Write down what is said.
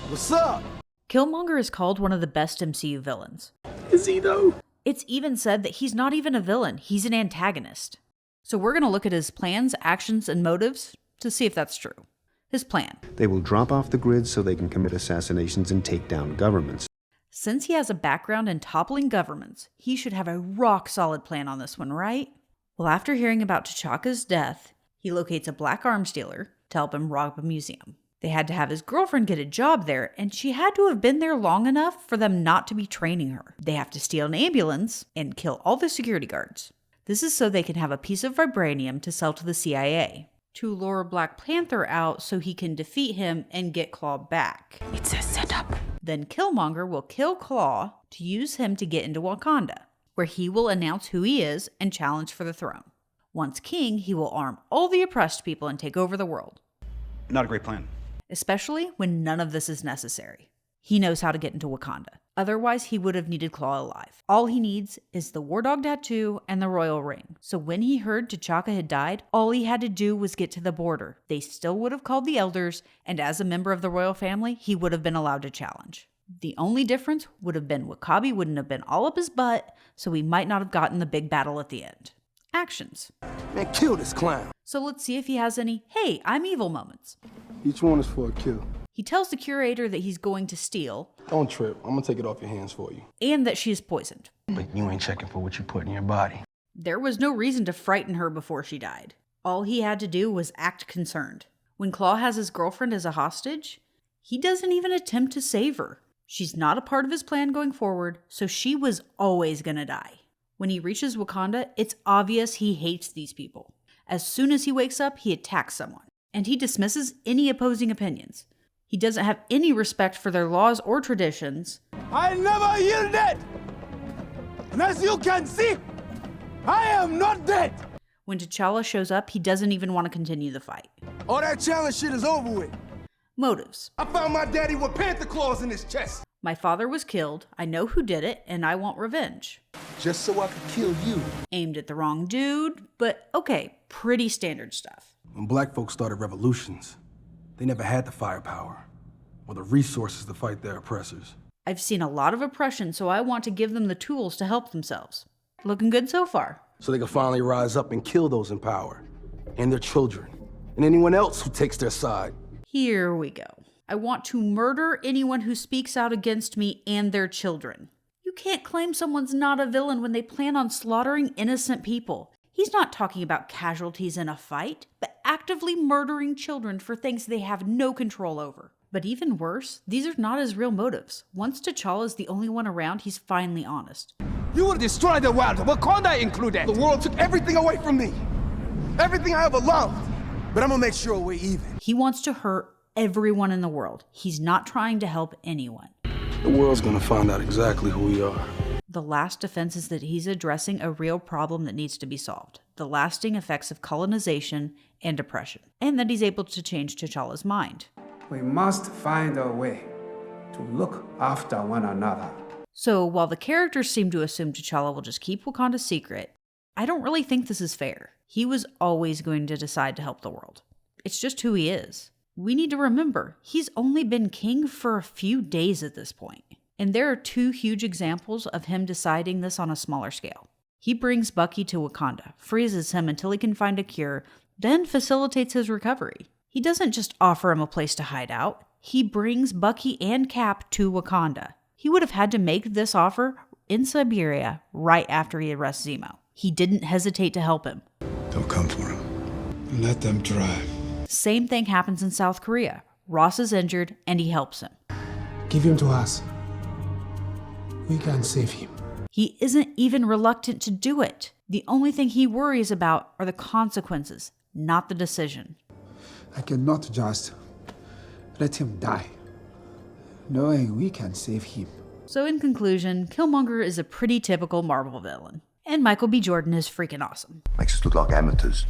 What's up? Killmonger is called one of the best MCU villains. Is he though? It's even said that he's not even a villain, he's an antagonist. So we're going to look at his plans, actions, and motives to see if that's true. His plan. They will drop off the grid so they can commit assassinations and take down governments. Since he has a background in toppling governments, he should have a rock-solid plan on this one, right? Well, after hearing about T'Chaka's death, he locates a black arms dealer to help him rob a museum. They had to have his girlfriend get a job there, and she had to have been there long enough for them not to be training her. They have to steal an ambulance and kill all the security guards. This is so they can have a piece of vibranium to sell to the CIA, to lure Black Panther out so he can defeat him and get Claw back. It's a setup. Then Killmonger will kill Claw to use him to get into Wakanda, where he will announce who he is and challenge for the throne. Once king, he will arm all the oppressed people and take over the world. Not a great plan. Especially when none of this is necessary. He knows how to get into Wakanda. Otherwise, he would have needed Claw alive. All he needs is the War Dog tattoo and the royal ring. So when he heard T'Chaka had died, all he had to do was get to the border. They still would have called the elders, and as a member of the royal family, he would have been allowed to challenge. The only difference would have been W'Kabi wouldn't have been all up his butt, so he might not have gotten the big battle at the end. Actions. Man, kill this clown. So let's see if he has any, hey, I'm evil moments. Each one is for a kill. He tells the curator that he's going to steal, Don't trip. I'm gonna take it off your hands for you. and that she is poisoned. But you ain't checking for what you put in your body. There was no reason to frighten her before she died. All he had to do was act concerned. When Claw has his girlfriend as a hostage, he doesn't even attempt to save her. She's not a part of his plan going forward, so she was always gonna die. When he reaches Wakanda, it's obvious he hates these people. As soon as he wakes up, he attacks someone, and he dismisses any opposing opinions. He doesn't have any respect for their laws or traditions. I never yielded! And as you can see, I am not dead! When T'Challa shows up, he doesn't even want to continue the fight. All that challenge shit is over with. Motives. I found my daddy with panther claws in his chest. My father was killed, I know who did it, and I want revenge. Just so I could kill you. Aimed at the wrong dude, but okay, pretty standard stuff. When black folks started revolutions, they never had the firepower or the resources to fight their oppressors. I've seen a lot of oppression, so I want to give them the tools to help themselves. Looking good so far. So they could finally rise up and kill those in power, and their children, and anyone else who takes their side. Here we go. I want to murder anyone who speaks out against me and their children. You can't claim someone's not a villain when they plan on slaughtering innocent people. He's not talking about casualties in a fight, but actively murdering children for things they have no control over. But even worse, these are not his real motives. Once T'Challa is the only one around, he's finally honest. You will destroy the world, Wakanda included. The world took everything away from me. Everything I ever loved. But I'm gonna make sure we're even. He wants to hurt everyone in the world. He's not trying to help anyone. The world's gonna find out exactly who we are. The last defense is that he's addressing a real problem that needs to be solved. The lasting effects of colonization and oppression. And that he's able to change T'Challa's mind. We must find a way to look after one another. So while the characters seem to assume T'Challa will just keep Wakanda secret, I don't really think this is fair. He was always going to decide to help the world. It's just who he is. We need to remember, he's only been king for a few days at this point. And there are two huge examples of him deciding this on a smaller scale. He brings Bucky to Wakanda, freezes him until he can find a cure, then facilitates his recovery. He doesn't just offer him a place to hide out, he brings Bucky and Cap to Wakanda. He would have had to make this offer in Siberia right after he arrests Zemo. He didn't hesitate to help him. They'll come for him. Let them drive. Same thing happens in South Korea. Ross is injured and he helps him. Give him to us. We can save him. He isn't even reluctant to do it. The only thing he worries about are the consequences, not the decision. I cannot just let him die, knowing we can save him. So in conclusion, Killmonger is a pretty typical Marvel villain. And Michael B. Jordan is freaking awesome. Makes us look like amateurs.